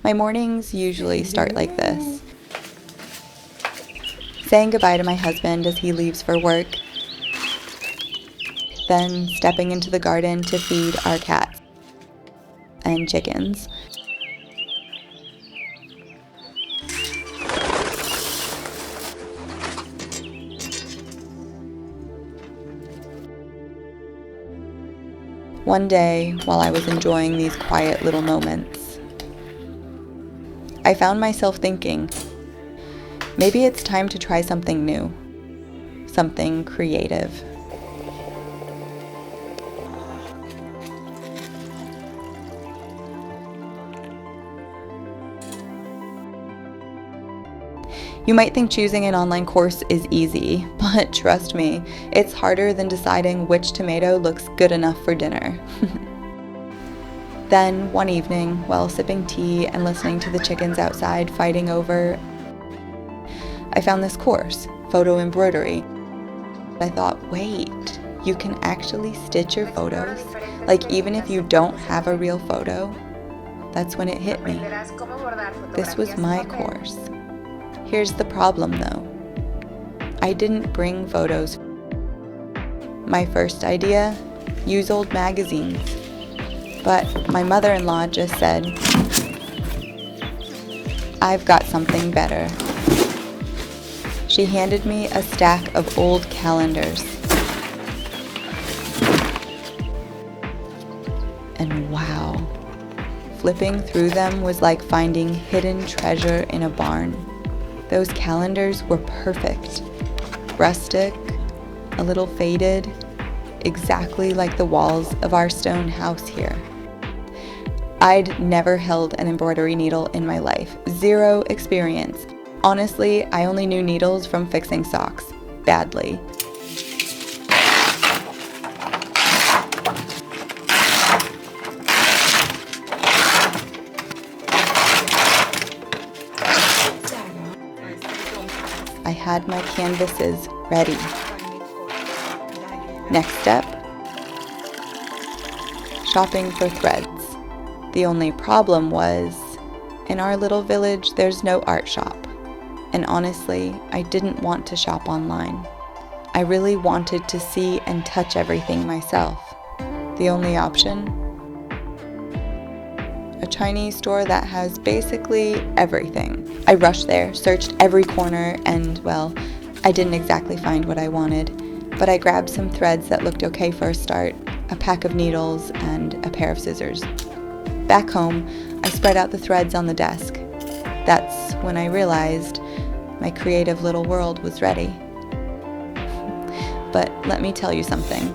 My mornings usually start like this. Saying goodbye to my husband as he leaves for work, then stepping into the garden to feed our cats and chickens. One day, while I was enjoying these quiet little moments, I found myself thinking, maybe it's time to try something new, something creative. You might think choosing an online course is easy, but trust me, it's harder than deciding which tomato looks good enough for dinner. Then, one evening, while sipping tea and listening to the chickens outside fighting over, I found this course, photo embroidery. I thought, wait, you can actually stitch your photos? Like, even if you don't have a real photo? That's when it hit me. This was my course. Here's the problem though. I didn't bring photos. My first idea? Use old magazines. But my mother-in-law just said, I've got something better. She handed me a stack of old calendars. And wow, flipping through them was like finding hidden treasure in a barn. Those calendars were perfect. Rustic, a little faded, exactly like the walls of our stone house here. I'd never held an embroidery needle in my life. Zero experience. Honestly, I only knew needles from fixing socks. Badly. I had my canvases ready. Next step, shopping for threads. The only problem was, in our little village, there's no art shop. And honestly, I didn't want to shop online. I really wanted to see and touch everything myself. The only option? A Chinese store that has basically everything. I rushed there, searched every corner, and, well, I didn't exactly find what I wanted, but I grabbed some threads that looked okay for a start, a pack of needles, and a pair of scissors. Back home, I spread out the threads on the desk. That's when I realized my creative little world was ready. But let me tell you something.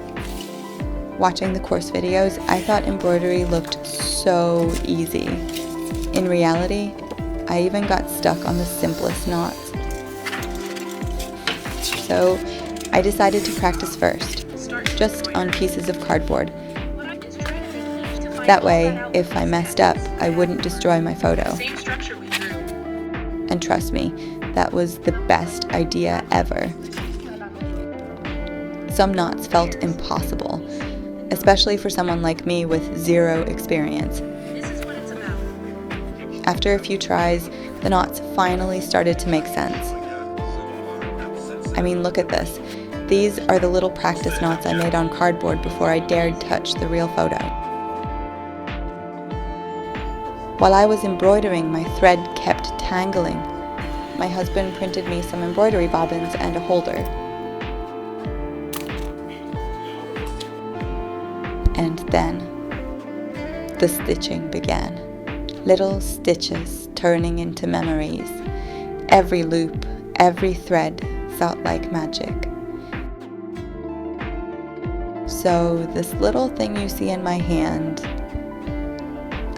Watching the course videos, I thought embroidery looked so easy. In reality, I even got stuck on the simplest knots. So I decided to practice first, just on pieces of cardboard. That way, if I messed up, I wouldn't destroy my photo. And trust me, that was the best idea ever. Some knots felt impossible, especially for someone like me with zero experience. After a few tries, the knots finally started to make sense. I mean, look at this. These are the little practice knots I made on cardboard before I dared touch the real photo. While I was embroidering, my thread kept tangling. My husband printed me some embroidery bobbins and a holder. And then, the stitching began. Little stitches turning into memories. Every loop, every thread felt like magic. So this little thing you see in my hand,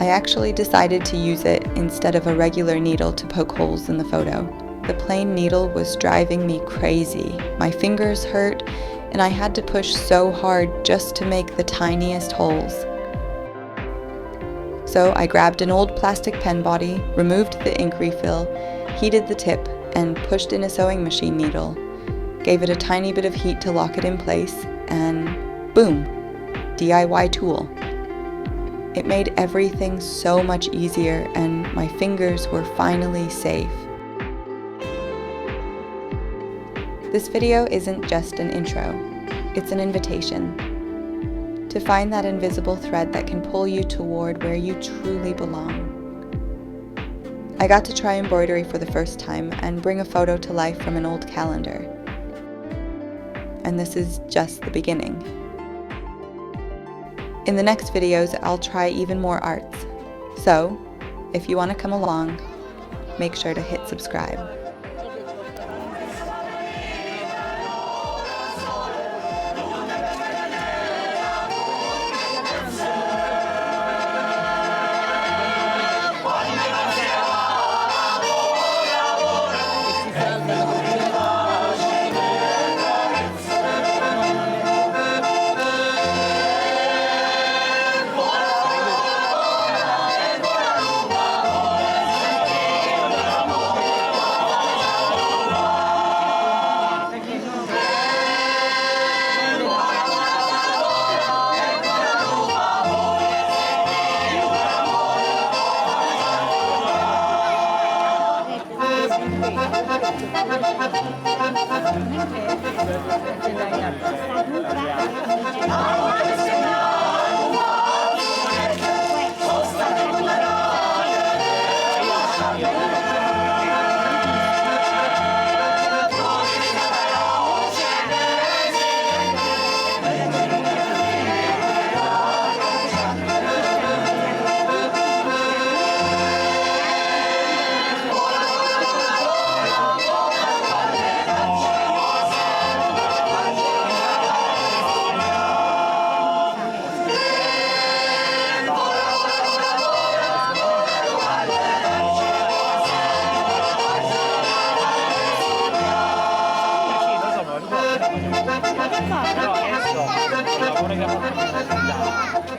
I actually decided to use it instead of a regular needle to poke holes in the photo. The plain needle was driving me crazy. My fingers hurt, and I had to push so hard just to make the tiniest holes. So I grabbed an old plastic pen body, removed the ink refill, heated the tip, and pushed in a sewing machine needle. Gave it a tiny bit of heat to lock it in place, and boom, DIY tool. It made everything so much easier, and my fingers were finally safe. This video isn't just an intro, it's an invitation to find that invisible thread that can pull you toward where you truly belong. I got to try embroidery for the first time and bring a photo to life from an old calendar. And this is just the beginning. In the next videos, I'll try even more arts. So, if you want to come along, make sure to hit subscribe.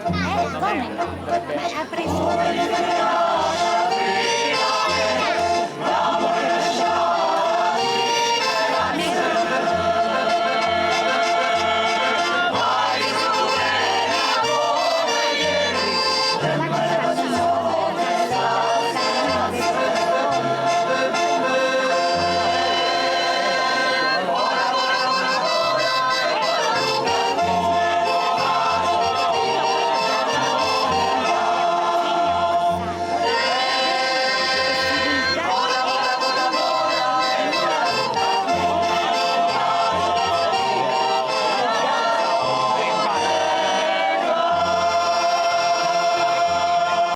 Come no? Ha preso